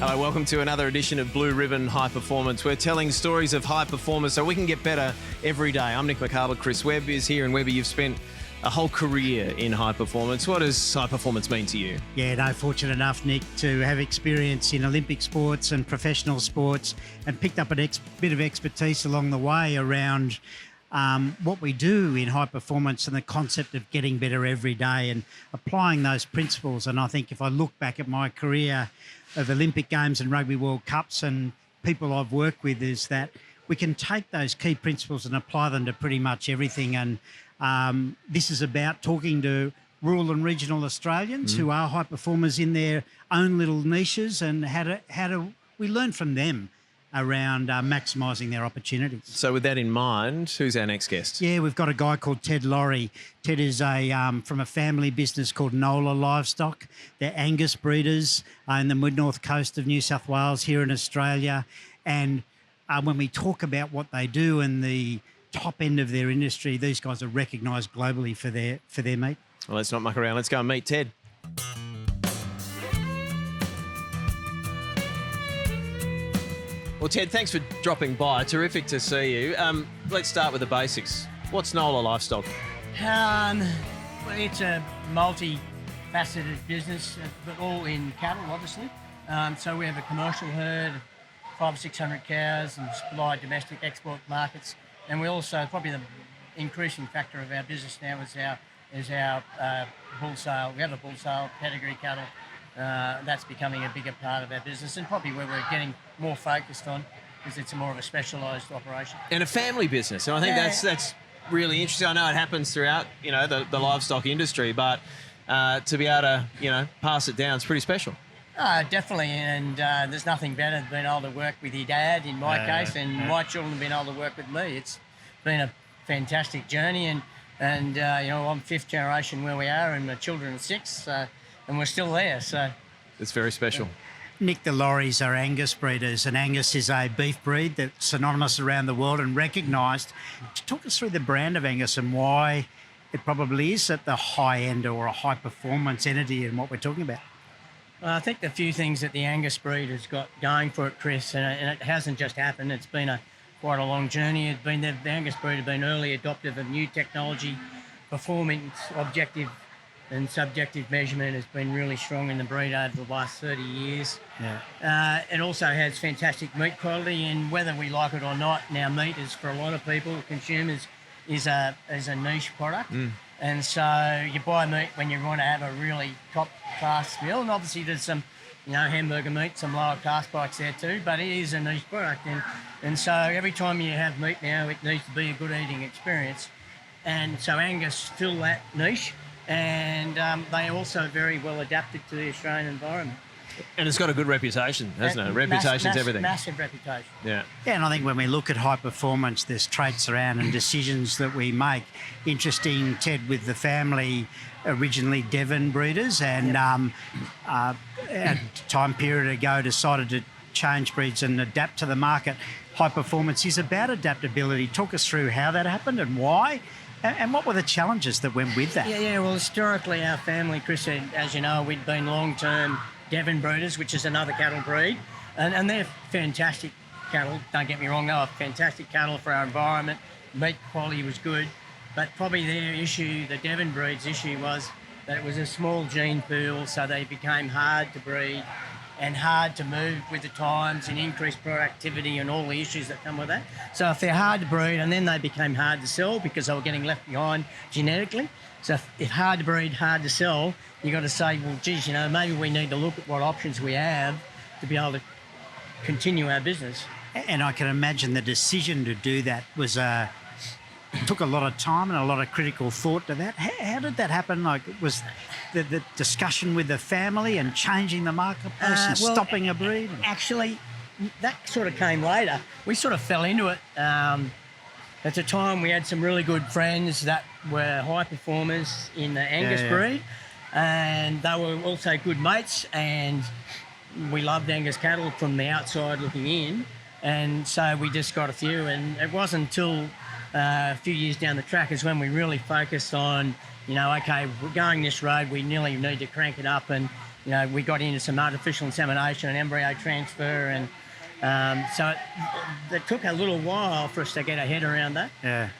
Hello, welcome to another edition of Blue Ribbon High Performance. We're telling stories of high performers so we can get better every day. I'm Nick McArdle. Chris Webb is here, and Webber, you've spent a whole career in high performance. What does high performance mean to you? Yeah, no, fortunate enough, Nick, to have experience in Olympic sports and professional sports, and picked up a bit of expertise along the way around what we do in high performance and the concept of getting better every day and applying those principles. And I think if I look back at my career of Olympic Games and Rugby World Cups and people I've worked with, is that we can take those key principles and apply them to pretty much everything. And this is about talking to rural and regional Australians who are high performers in their own little niches, and how do we learn from them around maximising their opportunities. So with that in mind, who's our next guest? Yeah, we've got a guy called Ted Laurie. Ted is from a family business called Nola Livestock. They're Angus breeders in the mid-north coast of New South Wales here in Australia. And when we talk about what they do and the top end of their industry, these guys are recognised globally for their meat. Well, let's not muck around. Let's go and meet Ted. Well, Ted, thanks for dropping by. Terrific to see you. Let's start with the basics. What's Nola Livestock? Well, it's a multi-faceted business, but all in cattle, obviously. So we have a commercial herd, 500 or 600 cows, and supply domestic export markets. And we also, probably the increasing factor of our business now is our bull sale. We have a bull sale, pedigree cattle. That's becoming a bigger part of our business, and probably where we're getting more focused on, because it's more of a specialised operation. And a family business, and I think that's really interesting. I know it happens throughout, the livestock industry, but to be able to, pass it down is pretty special. Definitely, and there's nothing better than being able to work with your dad, in my case, and my children have been able to work with me. It's been a fantastic journey, and I'm fifth generation where we are, and my children are six, and we're still there. So it's very special. Nick, the Lauries are Angus breeders, and Angus is a beef breed that's synonymous around the world and recognised. Talk us through the brand of Angus and why it probably is at the high end or a high performance entity in what we're talking about. I think the few things that the Angus breed has got going for it, Chris, and it hasn't just happened, it's been quite a long journey. The Angus breed have been early adoptive of new technology. Performance, objective and subjective measurement has been really strong in the breed over the last 30 years. Yeah. It also has fantastic meat quality, and whether we like it or not, now meat is, for a lot of people, consumers, is a niche product. And so you buy meat when you want to have a really top-class meal, and obviously there's some, hamburger meat, some lower class bikes there too, but it is a niche product. And so every time you have meat now, it needs to be a good eating experience. And so Angus fill that niche, and they are also very well adapted to the Australian environment. And it's got a good reputation, hasn't it? Reputation's everything. Massive reputation. Yeah. Yeah, and I think when we look at high performance, there's traits around and decisions that we make. Interesting, Ted, with the family, originally Devon breeders, and a time period ago decided to change breeds and adapt to the market. High performance is about adaptability. Talk us through how that happened and why. And what were the challenges that went with that? Yeah. Well, historically, our family, Chris, as you know, we'd been long-term Devon breeders, which is another cattle breed, and they're fantastic cattle. Don't get me wrong, they were fantastic cattle for our environment. Meat quality was good, but probably their issue, the Devon breed's issue, was that it was a small gene pool, so they became hard to breed and hard to move with the times and increased productivity and all the issues that come with that. So if they're hard to breed, and then they became hard to sell because they were getting left behind genetically. So if hard to breed, hard to sell, you've got to say, well, geez, maybe we need to look at what options we have to be able to continue our business. And I can imagine the decision to do that was took a lot of time and a lot of critical thought to that. How did that happen? Like, was the discussion with the family and changing the marketplace and stopping a breed? Actually, that sort of came later. We sort of fell into it. At the time, we had some really good friends that were high performers in the Angus breed, and they were also good mates, and we loved Angus cattle from the outside looking in, and so we just got a few, and it wasn't until a few years down the track is when we really focused on, okay, we're going this road, we nearly need to crank it up, and we got into some artificial insemination and embryo transfer, and so it took a little while for us to get our head around that. Yeah.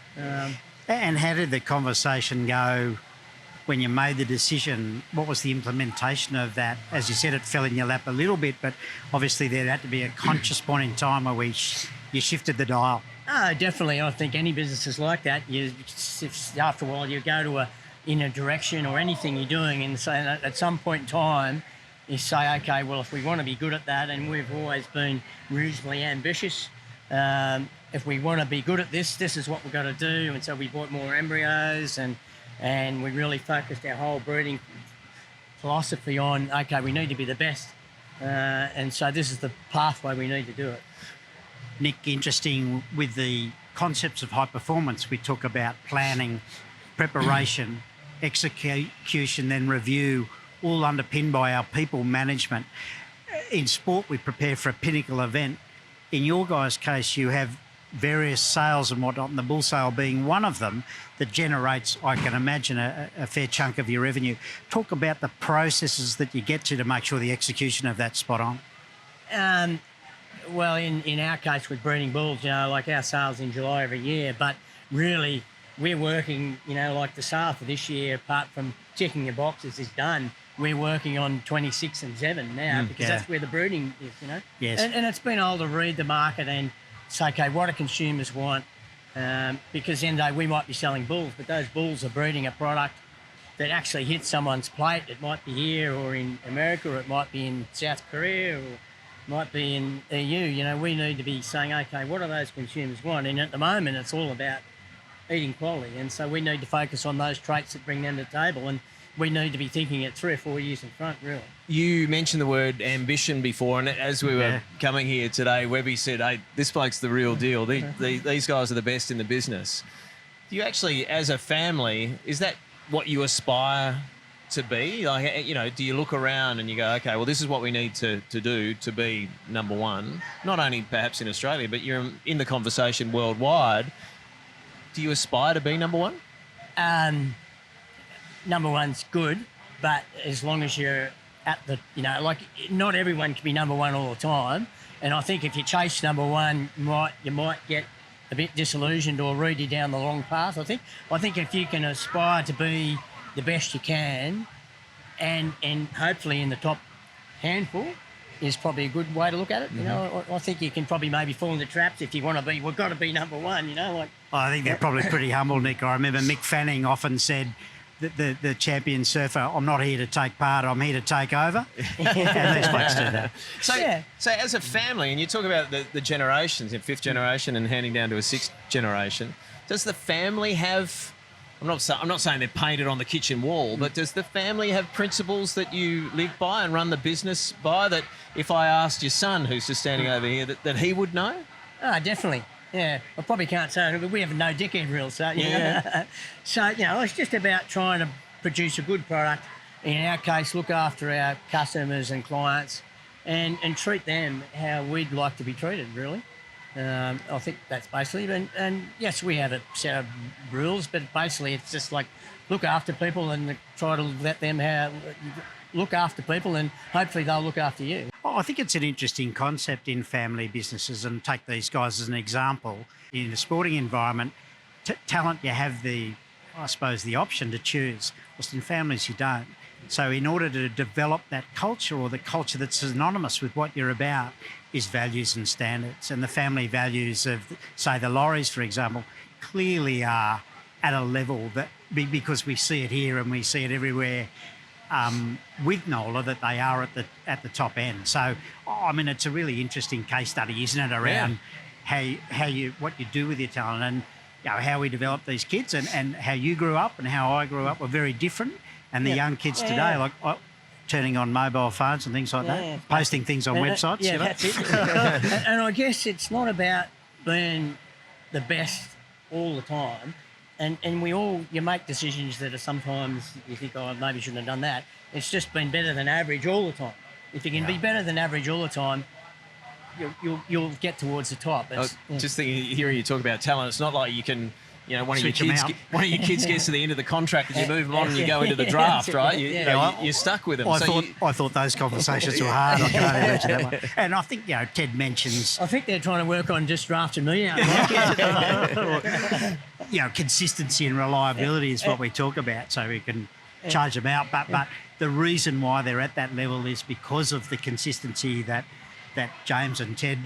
And how did the conversation go when you made the decision? What was the implementation of that? As you said, it fell in your lap a little bit, but obviously there had to be a conscious point in time where you shifted the dial. Oh, definitely. I think any business is like that. After a while, you go in a direction or anything you're doing, and so at some point in time, you say, okay, well, if we want to be good at that, and we've always been reasonably ambitious, if we want to be good at this is what we've got to do. And so we bought more embryos, and we really focused our whole breeding philosophy on, okay, we need to be the best. And so this is the pathway we need to do it. Nick, interesting with the concepts of high performance, we talk about planning, preparation, execution, then review, all underpinned by our people management. In sport, we prepare for a pinnacle event. In your guys' case, you have various sales and whatnot, and the bull sale being one of them that generates, I can imagine, a fair chunk of your revenue. Talk about the processes that you get to make sure the execution of that's spot on. Well, in our case with breeding bulls, like our sales in July every year, but really we're working, like the sale for this year, apart from checking your boxes is done, we're working on 26 and 7 now because that's where the breeding is, Yes. And it's been able to read the market and say, okay, what do consumers want? Because then we might be selling bulls, but those bulls are breeding a product that actually hits someone's plate. It might be here or in America, or it might be in South Korea, or might be in EU. We need to be saying, okay, what do those consumers want? And at the moment, it's all about eating quality. And so we need to focus on those traits that bring them to the table. And we need to be thinking it 3 or 4 years in front, really. You mentioned the word ambition before, and as we were coming here today, Webby said, hey, this bloke's the real deal. These guys are the best in the business. Do you actually, as a family, is that what you aspire to be? Like, do you look around and you go, okay, well, this is what we need to do to be number one, not only perhaps in Australia, but you're in the conversation worldwide. Do you aspire to be number one? Number one's good, but as long as you're at the, not everyone can be number one all the time. And I think if you chase number one, you might get a bit disillusioned or lead you down the wrong path. I think if you can aspire to be the best you can, and hopefully in the top handful, is probably a good way to look at it. I think you can probably maybe fall into traps if you want to be. We've got to be number one. I think they're probably pretty humble, Nick. I remember Mick Fanning often said, the champion surfer, I'm not here to take part, I'm here to take over. And these blokes do that. So as a family, and you talk about the generations, in 5th generation and handing down to a 6th generation, does the family have, I'm not saying they're painted on the kitchen wall, but does the family have principles that you live by and run the business by, that if I asked your son, who's just standing over here, that he would know? Oh, definitely. Yeah, I probably can't say it, but we have no dickhead rule, so, So, it's just about trying to produce a good product. In our case, look after our customers and clients and treat them how we'd like to be treated, really. I think that's basically it. And yes, we have a set of rules, but basically it's just like look after people and try to let them look after people, and hopefully they'll look after you. I think it's an interesting concept in family businesses, and take these guys as an example. In a sporting environment, talent, you have the option to choose. Whilst in families, you don't. So in order to develop that culture, or the culture that's synonymous with what you're about, is values and standards. And the family values of, say, the Lauries, for example, clearly are at a level that, because we see it here and we see it everywhere, with NOLA, that they are at the top end. So, it's a really interesting case study, isn't it, around what you do with your talent, and how we develop these kids, and how you grew up and how I grew up were very different. And the young kids today, like turning on mobile phones and things like that, posting things on websites. Yeah, that's it. And I guess it's not about being the best all the time. And you make decisions that are sometimes you think, oh, maybe shouldn't have done that. It's just been better than average all the time. If you can be better than average all the time, you'll get towards the top. Just thinking, hearing you talk about talent, it's not like you can one of your Switch 'em kids, out. one of your kids gets to the end of the contract and you move them on and you go into the draft, right? You're stuck with them. I thought those conversations were hard. I can only imagine that one. And I think Ted mentions I think they're trying to work on just drafting me out. consistency and reliability is what we talk about, so we can charge them out. But the reason why they're at that level is because of the consistency that James and Ted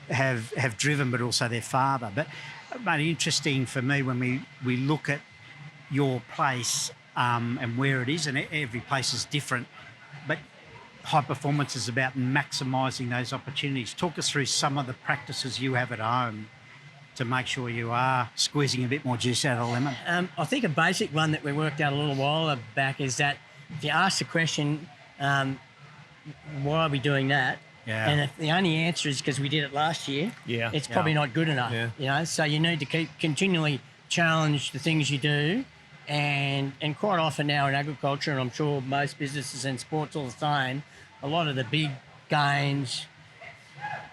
have driven, but also their father. But mate, interesting for me when we look at your place and where it is, and every place is different, but high performance is about maximising those opportunities. Talk us through some of the practices you have at home to make sure you are squeezing a bit more juice out of the lemon. I think a basic one that we worked out a little while back is that if you ask the question, why are we doing that? Yeah. And if the only answer is because we did it last year, it's probably not good enough. Yeah. So you need to continually challenge the things you do, and quite often now in agriculture, and I'm sure most businesses and sports all the same, a lot of the big gains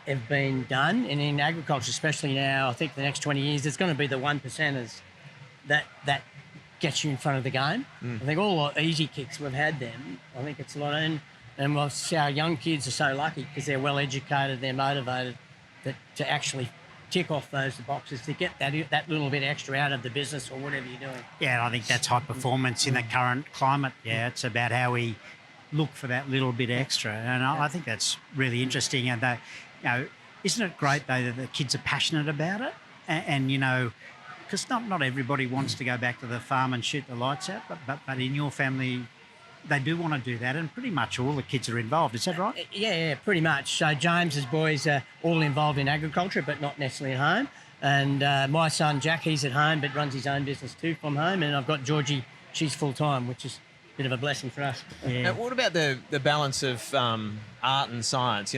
have been done, and in agriculture, especially now, I think the next 20 years, it's going to be the 1%ers that gets you in front of the game. I think all the easy kicks we've had them. I think it's a lot of. And our young kids are so lucky because they're well educated, they're motivated to actually tick off those boxes to get that little bit extra out of the business or whatever you're doing. Yeah, and I think that's high performance in the current climate. Yeah, it's about how we look for that little bit extra, and I think that's really interesting. And isn't it great though that the kids are passionate about it? And because not everybody wants to go back to the farm and shoot the lights out, but in your family, they do want to do that, and pretty much all the kids are involved. Is that right? Yeah, pretty much. So James's boys are all involved in agriculture, but not necessarily at home. And my son Jack, he's at home, but runs his own business too from home. And I've got Georgie, she's full time, which is a bit of a blessing for us. Yeah. Now, what about the balance of art and science?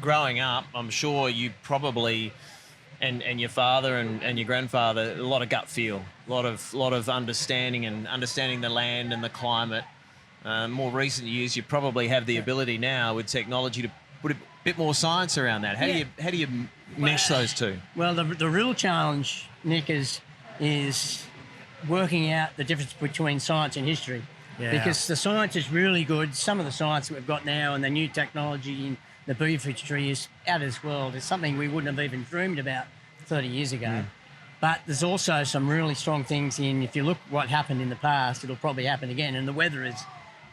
Growing up, I'm sure you probably. And your father and your grandfather, a lot of gut feel, a lot of understanding the land and the climate. More recent years, you probably have the ability now with technology to put a bit more science around that. How do you mesh those two? Well, the real challenge, Nick, is working out the difference between science and history. Yeah. Because the science is really good. Some of the science that we've got now and the new technology in the beef industry is out of this world. It's something we wouldn't have even dreamed about 30 years ago. But there's also some really strong things if you look what happened in the past, it'll probably happen again. And the weather is,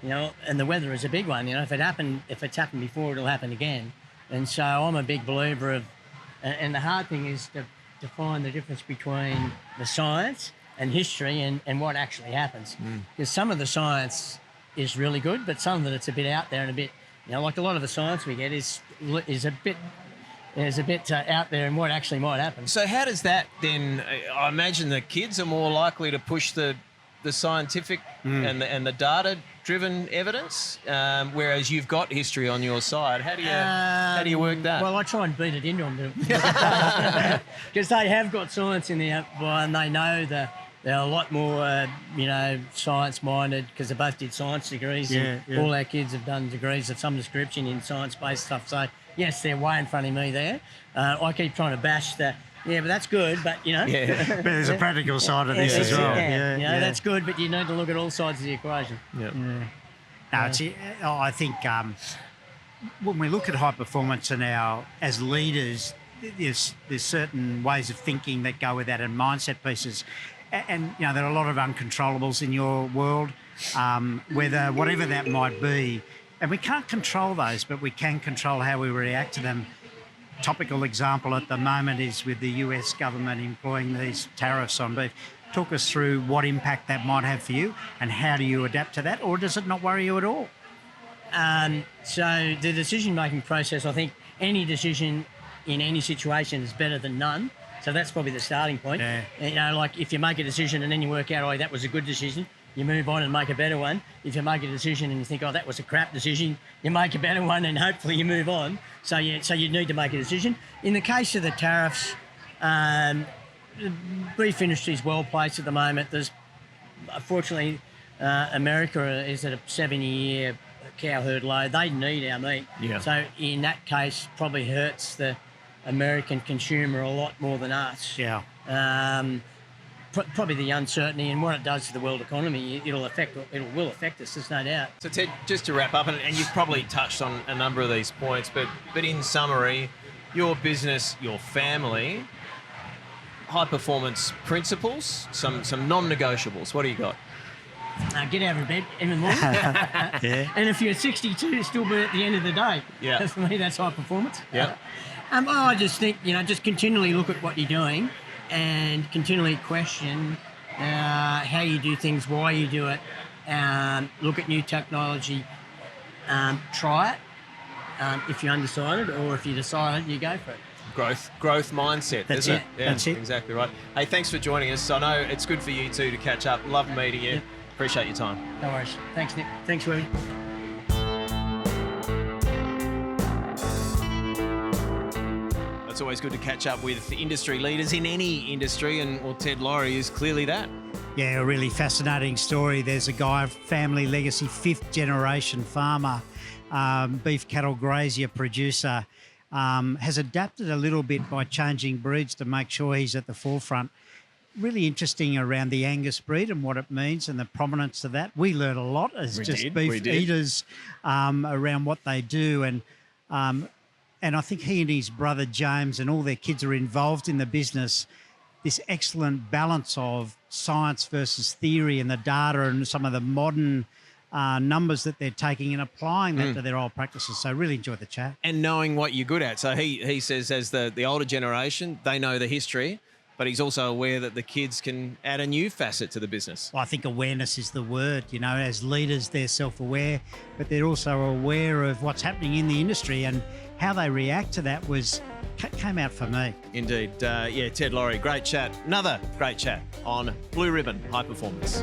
a big one. If it's happened before, it'll happen again. And so I'm a big believer of, and the hard thing is to find the difference between the science and history and what actually happens. Because some of the science is really good, but some of it's a bit out there and a bit, like a lot of the science we get is a bit out there and what actually might happen. So how does that then? I imagine the kids are more likely to push the scientific and the data-driven evidence, whereas you've got history on your side. How do you work that? Well, I try and beat it into them because they have got science in there, and they know they're a lot more, science-minded because they both did science degrees. All our kids have done degrees of some description in science-based stuff. So yes, they're way in front of me there. I keep trying to bash but that's good, but But there's a practical side of this as well. That's good, but you need to look at all sides of the equation. I think when we look at high performance and as leaders, there's certain ways of thinking that go with that and mindset pieces. And there are a lot of uncontrollables in your world, whatever that might be. And we can't control those, but we can control how we react to them. Topical example at the moment is with the US government employing these tariffs on beef. Talk us through what impact that might have for you and how do you adapt to that, or does it not worry you at all? So the decision-making process, I think any decision in any situation is better than none. So that's probably the starting point. Yeah. Like if you make a decision and then you work out, that was a good decision, you move on and make a better one. If you make a decision and you think, that was a crap decision, you make a better one and hopefully you move on. So you need to make a decision. In the case of the tariffs, the beef industry is well placed at the moment. There's, unfortunately, America is at a 70-year cow herd low. They need our meat. Yeah. So in that case, probably hurts the American consumer a lot more than us. Yeah. Probably the uncertainty and what it does to the world economy, it will affect us, there's no doubt. So Ted, just to wrap up, and you've probably touched on a number of these points, but in summary, your business, your family, high performance principles, some non-negotiables. What do you got? Get out of bed in the morning. Yeah. And if you're 62, still be at the end of the day. Yeah. For me, that's high performance. Yeah. I just think, just continually look at what you're doing and continually question how you do things, why you do it. Look at new technology. Try it. If you're undecided, or if you're decided, you go for it. Growth mindset. That's isn't it. Yeah, That's it. Exactly right. Hey, thanks for joining us. I know it's good for you two to catch up. Love meeting you. Yep. Appreciate your time. No worries. Thanks, Nick. Thanks, Webby. It's always good to catch up with industry leaders in any industry, and Ted Laurie is clearly that. Yeah, a really fascinating story. There's a guy, family legacy, 5th generation farmer, beef cattle grazier producer, has adapted a little bit by changing breeds to make sure he's at the forefront. Really interesting around the Angus breed and what it means and the prominence of that. We learn a lot as beef eaters around what they do, and I think he and his brother James and all their kids are involved in the business. This excellent balance of science versus theory and the data and some of the modern numbers that they're taking and applying that to their old practices. So really enjoyed the chat. And knowing what you're good at. So he says, as the older generation, they know the history, but he's also aware that the kids can add a new facet to the business. Well, I think awareness is the word. As leaders, they're self-aware, but they're also aware of what's happening in the industry, and how they react to that came out for me. Indeed. Ted Laurie, great chat. Another great chat on Blue Ribbon High Performance.